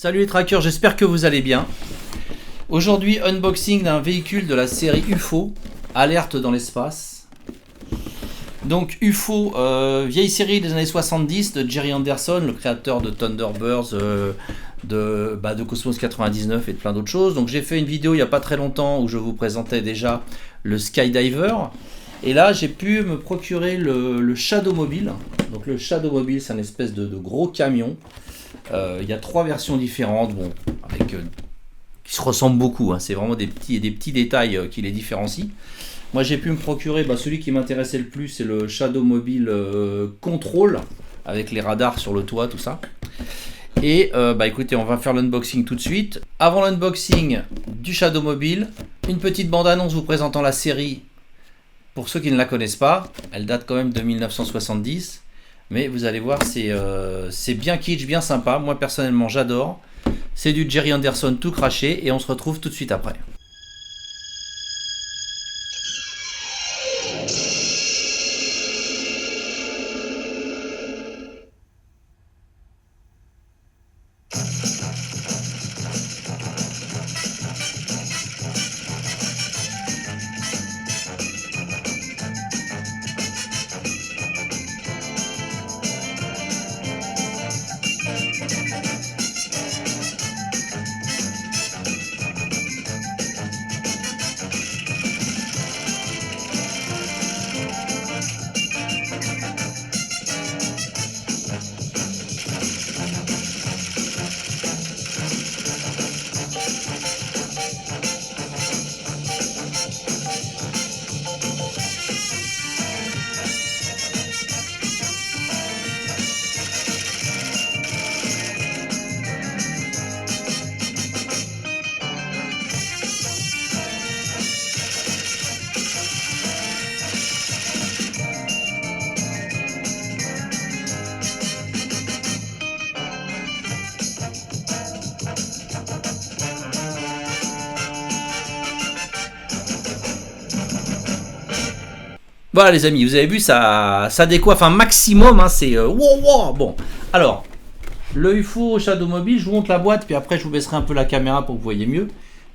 Salut les trackers, j'espère que vous allez bien. Aujourd'hui, unboxing d'un véhicule de la série UFO, Alerte dans l'espace. Donc UFO, vieille série des années 70 de Jerry Anderson, le créateur de Thunderbirds, de Cosmos 99 et de plein d'autres choses. Donc j'ai fait une vidéo il n'y a pas très longtemps où je vous présentais déjà le Skydiver. Et là j'ai pu me procurer le Shadow Mobile. Donc le Shadow Mobile, c'est un espèce de gros camion. Il y a trois versions différentes, bon, qui se ressemblent beaucoup, hein. C'est vraiment des petits détails qui les différencient. Moi j'ai pu me procurer, celui qui m'intéressait le plus, c'est le Shadow Mobile Control, avec les radars sur le toit, tout ça. Et écoutez, on va faire l'unboxing tout de suite. Avant l'unboxing du Shadow Mobile, une petite bande-annonce vous présentant la série. Pour ceux qui ne la connaissent pas, elle date quand même de 1970. Mais vous allez voir, c'est bien kitsch, bien sympa. Moi personnellement j'adore. C'est du Jerry Anderson tout craché et on se retrouve tout de suite après. Voilà les amis, vous avez vu, ça décoiffe un maximum, hein, c'est wow. Bon, alors, le UFO Shadow Mobile, je vous montre la boîte, puis après je vous baisserai un peu la caméra pour que vous voyez mieux.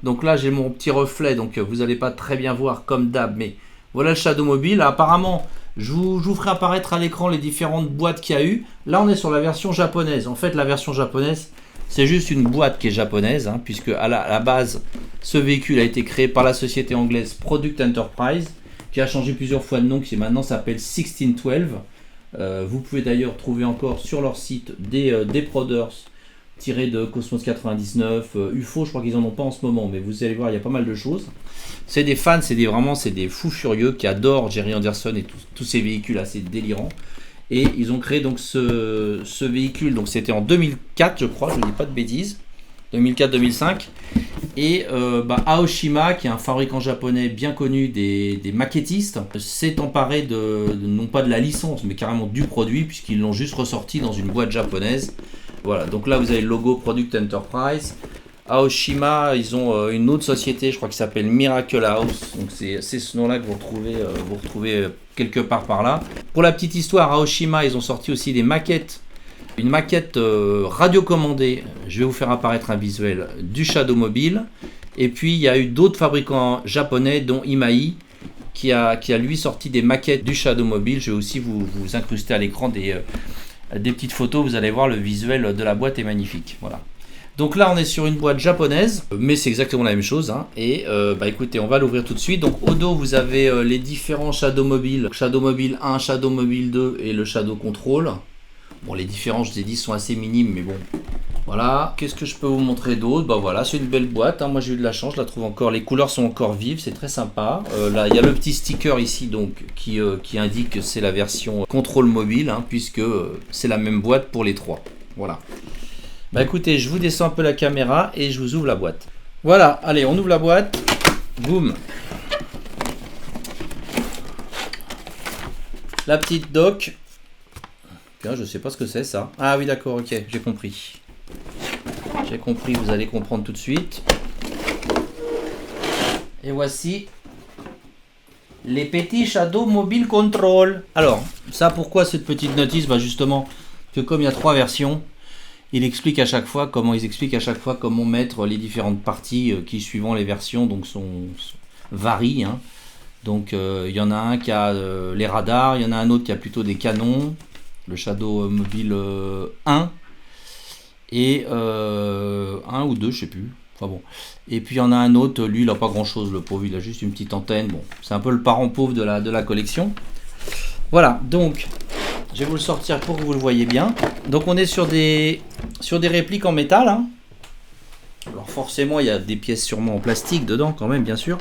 Donc là j'ai mon petit reflet, donc vous n'allez pas très bien voir comme d'hab, mais voilà le Shadow Mobile. Apparemment, je vous ferai apparaître à l'écran les différentes boîtes qu'il y a eu. Là on est sur la version japonaise. En fait la version japonaise, c'est juste une boîte qui est japonaise, hein, puisque à la base, ce véhicule a été créé par la société anglaise Product Enterprise, qui a changé plusieurs fois de nom, qui maintenant s'appelle 1612. Vous pouvez d'ailleurs trouver encore sur leur site des Proders tirés de Cosmos 99, UFO, je crois qu'ils en ont pas en ce moment, mais vous allez voir, il y a pas mal de choses. C'est des fans, c'est des fous furieux qui adorent Jerry Anderson et tous ces véhicules assez délirants. Et ils ont créé donc ce véhicule, donc c'était en 2004, je crois, je ne dis pas de bêtises, 2004-2005. Et Aoshima, qui est un fabricant japonais bien connu des maquettistes, s'est emparé non pas de la licence, mais carrément du produit, puisqu'ils l'ont juste ressorti dans une boîte japonaise. Voilà, donc là vous avez le logo Product Enterprise. Aoshima, ils ont une autre société, je crois, qui s'appelle Miracle House. Donc c'est ce nom-là que vous retrouvez quelque part par là. Pour la petite histoire, Aoshima, ils ont sorti aussi des maquettes. Une maquette radiocommandée, je vais vous faire apparaître un visuel du Shadow Mobile. Et puis il y a eu d'autres fabricants japonais, dont Imai, qui a lui sorti des maquettes du Shadow Mobile. Je vais aussi vous incruster à l'écran des petites photos, vous allez voir, le visuel de la boîte est magnifique. Voilà. Donc là on est sur une boîte japonaise, mais c'est exactement la même chose, hein. Et écoutez, on va l'ouvrir tout de suite. Donc au dos vous avez les différents Shadow Mobile, Shadow Mobile 1, Shadow Mobile 2 et le Shadow Control. Bon, les différences, je vous ai dit, sont assez minimes, mais bon, voilà. Qu'est-ce que je peux vous montrer d'autre? Voilà, c'est une belle boîte, hein. Moi j'ai eu de la chance, je la trouve encore, les couleurs sont encore vives, c'est très sympa. Là, il y a le petit sticker ici, donc, qui indique que c'est la version contrôle mobile, hein, puisque c'est la même boîte pour les trois. Voilà. Écoutez, je vous descends un peu la caméra et je vous ouvre la boîte. Voilà, allez, on ouvre la boîte. Boum. La petite dock. Je sais pas ce que c'est ça. Ah oui, d'accord, ok, j'ai compris. J'ai compris, vous allez comprendre tout de suite. Et voici les petits Shadow Mobile Control. Alors, ça, pourquoi cette petite notice? Justement, que comme il y a trois versions, il explique à chaque fois comment mettre les différentes parties qui, suivant les versions, donc varient. Hein. Donc il y en a un qui a les radars, il y en a un autre qui a plutôt des canons, le Shadow Mobile 1 et 1 ou 2, je sais plus. Enfin bon. Et puis il y en a un autre, lui il a pas grand chose, le pauvre, il a juste une petite antenne. Bon, c'est un peu le parent pauvre de la collection. Voilà, donc je vais vous le sortir pour que vous le voyez bien. Donc on est sur des répliques en métal. Hein. Alors forcément il y a des pièces sûrement en plastique dedans quand même, bien sûr.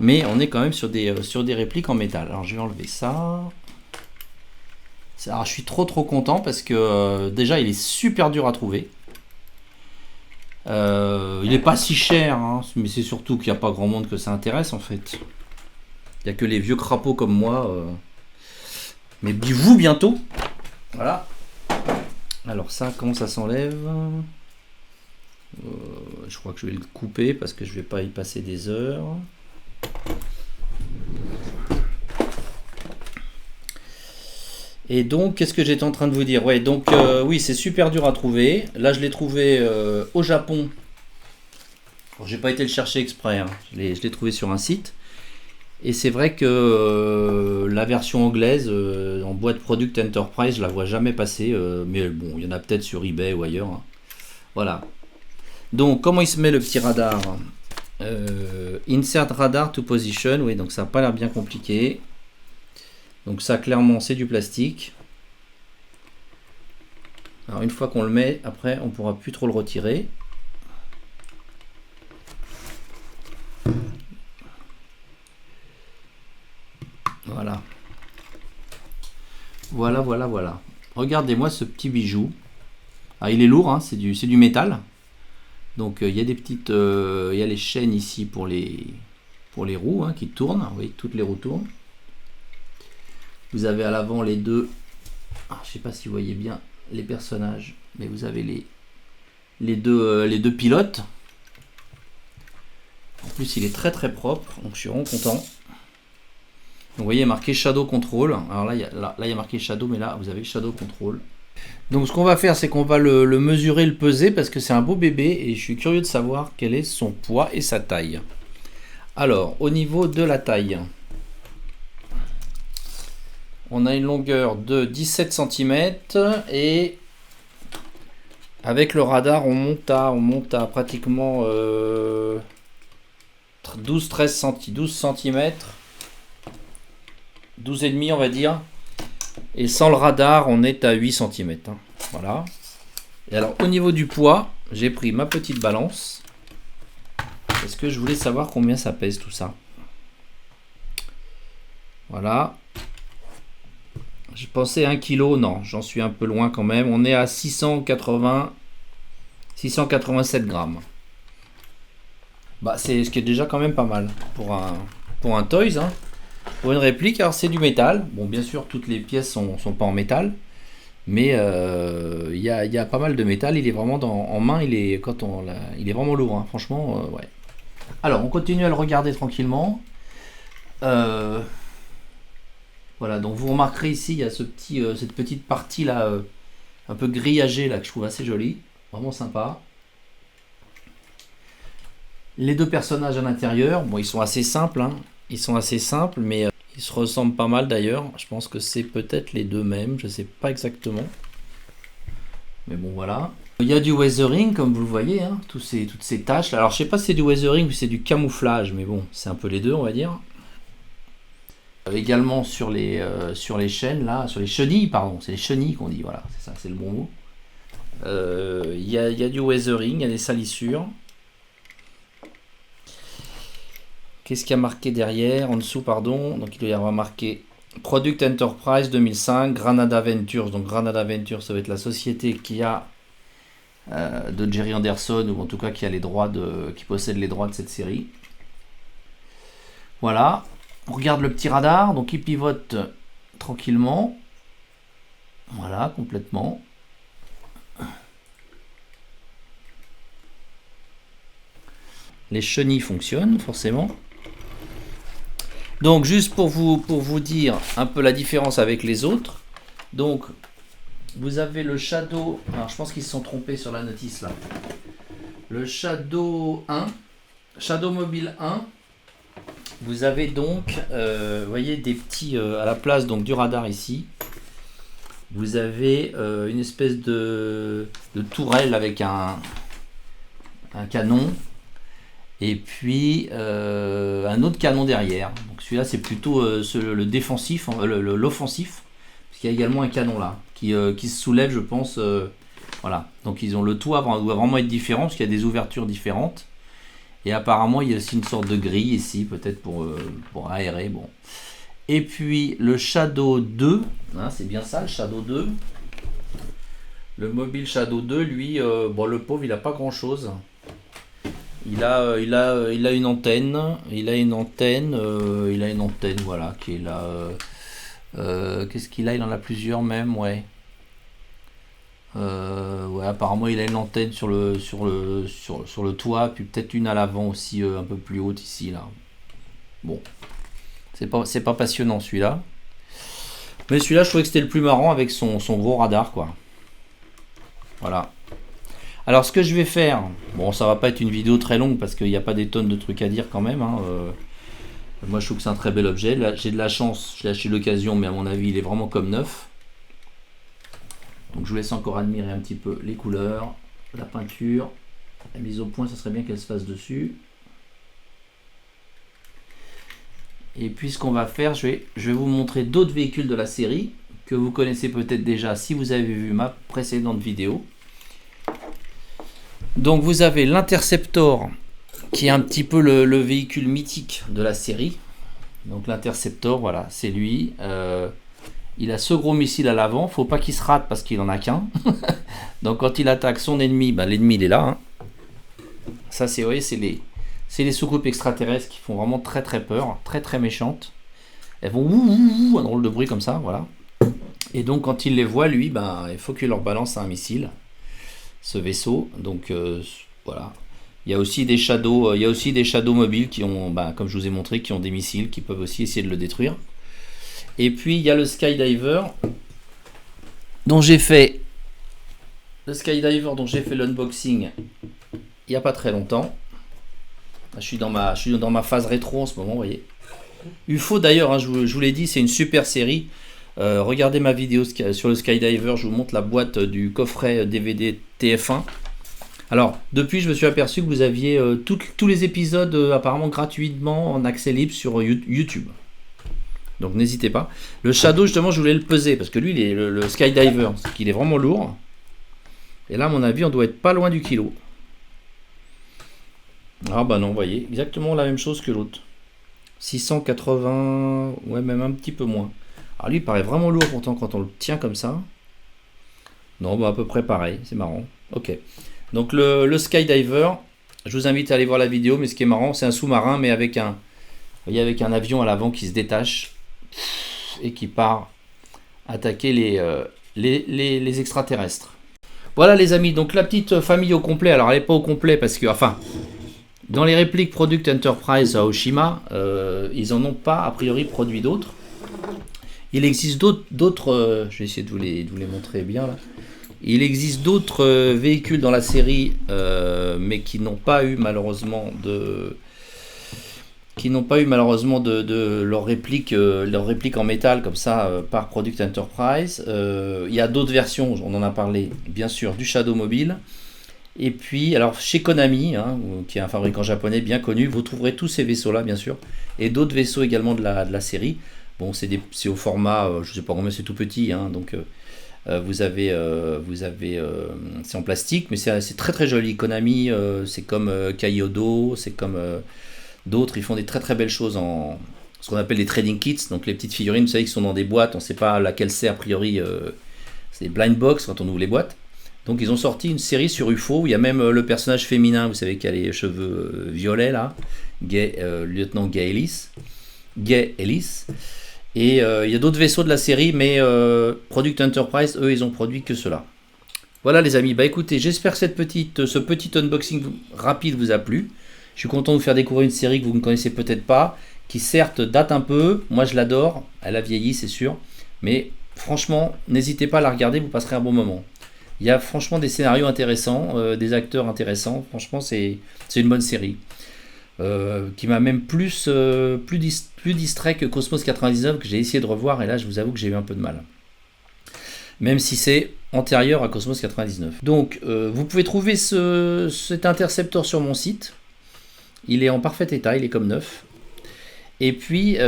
Mais on est quand même sur des répliques en métal. Alors je vais enlever ça. Alors je suis trop content parce que déjà il est super dur à trouver. Il n'est pas si cher, hein, mais c'est surtout qu'il n'y a pas grand monde que ça intéresse en fait. Il n'y a que les vieux crapauds comme moi. Mais vous bientôt. Voilà. Alors ça, comment ça s'enlève? Je crois que je vais le couper parce que je vais pas y passer des heures. Et donc, qu'est-ce que j'étais en train de vous dire? Ouais, donc oui, c'est super dur à trouver. Là, je l'ai trouvé au Japon. Alors, j'ai pas été le chercher exprès. Hein. Je l'ai trouvé sur un site. Et c'est vrai que la version anglaise en boîte Product Enterprise, je la vois jamais passer. Mais bon, il y en a peut-être sur eBay ou ailleurs. Hein. Voilà. Donc, comment il se met le petit radar? Insert radar to position. Oui, donc ça n'a pas l'air bien compliqué. Donc ça, clairement, c'est du plastique. Alors une fois qu'on le met, après, on pourra plus trop le retirer. Voilà. Voilà. Regardez-moi ce petit bijou. Ah, il est lourd, hein, c'est du métal. Donc il y a des petites, il y a les chaînes ici pour les roues hein, qui tournent. Vous voyez, toutes les roues tournent. Vous avez à l'avant les deux. Ah, je sais pas si vous voyez bien les personnages, mais vous avez les deux pilotes. En plus, il est très propre, donc je suis vraiment content. Donc, vous voyez, il y a marqué Shadow Control. Alors là, il y a marqué Shadow, mais là, vous avez Shadow Control. Donc, ce qu'on va faire, c'est qu'on va le mesurer, le peser, parce que c'est un beau bébé, et je suis curieux de savoir quel est son poids et sa taille. Alors, au niveau de la taille, on a une longueur de 17 cm, et avec le radar, on monte à pratiquement 12 cm. 12,5 on va dire, et sans le radar on est à 8 cm hein. Voilà. Et alors au niveau du poids, j'ai pris ma petite balance parce que je voulais savoir combien ça pèse tout ça. Voilà, je pensais 1 kg, non, j'en suis un peu loin quand même. On est à 687 grammes. Bah c'est ce qui est déjà quand même pas mal pour un Toys hein. Pour une réplique, alors c'est du métal. Bon, bien sûr, toutes les pièces sont pas en métal, mais il y a pas mal de métal. Il est vraiment en main, il est vraiment lourd. Hein. Franchement, ouais. Alors, on continue à le regarder tranquillement. Voilà, donc vous remarquerez ici, il y a cette petite partie là, un peu grillagée là que je trouve assez jolie, vraiment sympa. Les deux personnages à l'intérieur, bon, ils sont assez simples. Hein. Ils sont assez simples, mais ils se ressemblent pas mal d'ailleurs. Je pense que c'est peut-être les deux mêmes, je sais pas exactement. Mais bon, voilà. Il y a du weathering, comme vous le voyez, hein, toutes ces taches. Alors, je sais pas si c'est du weathering ou si c'est du camouflage, mais bon, c'est un peu les deux, on va dire. Également sur les chaînes, là, sur les chenilles, pardon, c'est les chenilles qu'on dit, voilà, c'est ça, c'est le bon mot. Il y a du weathering, il y a des salissures. Qu'est-ce qu'il y a marqué derrière, en dessous, pardon. Donc il doit y avoir marqué Product Enterprise 2005, Granada Ventures. Donc Granada Ventures, ça va être la société qui a de Jerry Anderson, ou en tout cas qui possède les droits de cette série. Voilà. On regarde le petit radar, donc il pivote tranquillement. Voilà, complètement. Les chenilles fonctionnent, forcément. Donc juste pour vous dire un peu la différence avec les autres, donc vous avez le Shadow. Alors je pense qu'ils se sont trompés sur la notice là. Le Shadow 1, Shadow Mobile 1. Vous avez donc, vous voyez, des petits à la place donc du radar ici. Vous avez une espèce de tourelle avec un canon. Et puis un autre canon derrière. Donc celui-là c'est plutôt le défensif, l'offensif. Parce qu'il y a également un canon là qui se soulève, je pense. Voilà. Donc ils ont le toit doit vraiment être différent parce qu'il y a des ouvertures différentes. Et apparemment il y a aussi une sorte de grille ici, peut-être pour aérer. Bon. Et puis le Shadow 2, hein, c'est bien ça le Shadow 2. Le mobile Shadow 2, lui, bon, le pauvre il a pas grand chose. Il a une antenne, voilà, qui est là. Qu'est-ce qu'il a? Il en a plusieurs même, ouais. Ouais, apparemment il a une antenne sur le toit, puis peut-être une à l'avant aussi, un peu plus haute ici là. Bon, c'est pas passionnant celui-là. Mais celui-là, je trouvais que c'était le plus marrant avec son gros radar, quoi. Voilà. Alors ce que je vais faire, bon ça va pas être une vidéo très longue parce qu'il n'y a pas des tonnes de trucs à dire quand même. Hein. Moi je trouve que c'est un très bel objet. Là, j'ai de la chance, je l'ai acheté l'occasion, mais à mon avis il est vraiment comme neuf. Donc je vous laisse encore admirer un petit peu les couleurs, la peinture, la mise au point, ça serait bien qu'elle se fasse dessus. Et puis ce qu'on va faire, je vais vous montrer d'autres véhicules de la série que vous connaissez peut-être déjà si vous avez vu ma précédente vidéo. Donc vous avez l'Interceptor qui est un petit peu le véhicule mythique de la série. Donc l'Interceptor, voilà, c'est lui. Il a ce gros missile à l'avant, faut pas qu'il se rate parce qu'il en a qu'un. Donc quand il attaque son ennemi, bah, l'ennemi il est là. Hein. Ça c'est, vous voyez, c'est les soucoupes extraterrestres qui font vraiment très très peur, très très méchantes. Elles vont ouh, un drôle de bruit comme ça, voilà. Et donc quand il les voit, lui, bah, il faut qu'il leur balance un missile. Ce vaisseau, donc voilà. Il y a aussi des shadows, mobiles qui ont, bah, comme je vous ai montré, qui ont des missiles, qui peuvent aussi essayer de le détruire. Et puis il y a le Skydiver, dont j'ai fait l'unboxing il n'y a pas très longtemps. Je suis dans ma phase rétro en ce moment, vous voyez. UFO d'ailleurs, hein, je vous l'ai dit, c'est une super série. Regardez ma vidéo sur le Skydiver, je vous montre la boîte du coffret DVD TF1. Alors, depuis, je me suis aperçu que vous aviez tous les épisodes apparemment gratuitement en accès libre sur YouTube. Donc, n'hésitez pas. Le Shadow, justement, je voulais le peser parce que lui, le Skydiver, c'est qu'il est vraiment lourd. Et là, à mon avis, on doit être pas loin du kilo. Ah bah non, vous voyez, exactement la même chose que l'autre. 680, ouais, même un petit peu moins. Alors lui il paraît vraiment lourd pourtant quand on le tient comme ça. Non, bah à peu près pareil, c'est marrant. Ok. Donc le Skydiver, je vous invite à aller voir la vidéo, mais ce qui est marrant, c'est un sous-marin, mais avec un avion à l'avant qui se détache et qui part attaquer les extraterrestres. Voilà les amis, donc la petite famille au complet. Alors elle n'est pas au complet parce que, enfin, dans les répliques Product Enterprise à Oshima, ils n'en ont pas a priori produit d'autres. Il existe d'autres, je vais essayer de vous les montrer bien là. Il existe d'autres véhicules dans la série, mais qui n'ont pas eu malheureusement de leur réplique en métal comme ça par Product Enterprise. Il y a d'autres versions, on en a parlé bien sûr, du Shadow Mobile. Et puis, alors chez Konami, hein, qui est un fabricant japonais bien connu, vous trouverez tous ces vaisseaux-là, bien sûr, et d'autres vaisseaux également de la série. Bon, c'est au format, je ne sais pas combien, c'est tout petit, hein, donc vous avez c'est en plastique, mais c'est très très joli. Konami, c'est comme Kaiyodo, c'est comme d'autres, ils font des très très belles choses en ce qu'on appelle les trading kits, donc les petites figurines, vous savez, qui sont dans des boîtes, on ne sait pas laquelle c'est a priori, c'est des blind box quand on ouvre les boîtes. Donc ils ont sorti une série sur UFO où il y a même le personnage féminin, vous savez, qui a les cheveux violets là, lieutenant Gay Ellis. Et il y a d'autres vaisseaux de la série, mais Product Enterprise, eux, ils ont produit que cela. Voilà les amis, bah écoutez, j'espère que ce petit unboxing rapide vous a plu. Je suis content de vous faire découvrir une série que vous ne connaissez peut-être pas, qui certes date un peu, moi je l'adore, elle a vieilli c'est sûr, mais franchement, n'hésitez pas à la regarder, vous passerez un bon moment. Il y a franchement des scénarios intéressants, des acteurs intéressants. Franchement, c'est une bonne série. Qui m'a même plus distrait que Cosmos 99, que j'ai essayé de revoir, et là, je vous avoue que j'ai eu un peu de mal. Même si c'est antérieur à Cosmos 99. Donc, vous pouvez trouver cet Interceptor sur mon site. Il est en parfait état, il est comme neuf. Et puis,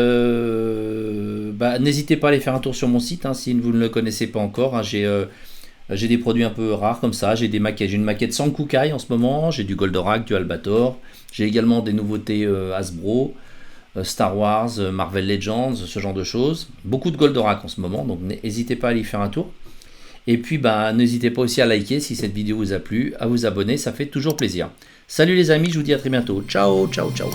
n'hésitez pas à aller faire un tour sur mon site, hein, si vous ne le connaissez pas encore. Hein, j'ai des produits un peu rares comme ça. J'ai une maquette sans Kukai en ce moment. J'ai du Goldorak, du Albator. J'ai également des nouveautés Hasbro, Star Wars, Marvel Legends, ce genre de choses. Beaucoup de Goldorak en ce moment, donc n'hésitez pas à aller y faire un tour. Et puis, n'hésitez pas aussi à liker si cette vidéo vous a plu, à vous abonner, ça fait toujours plaisir. Salut les amis, je vous dis à très bientôt. Ciao, ciao, ciao.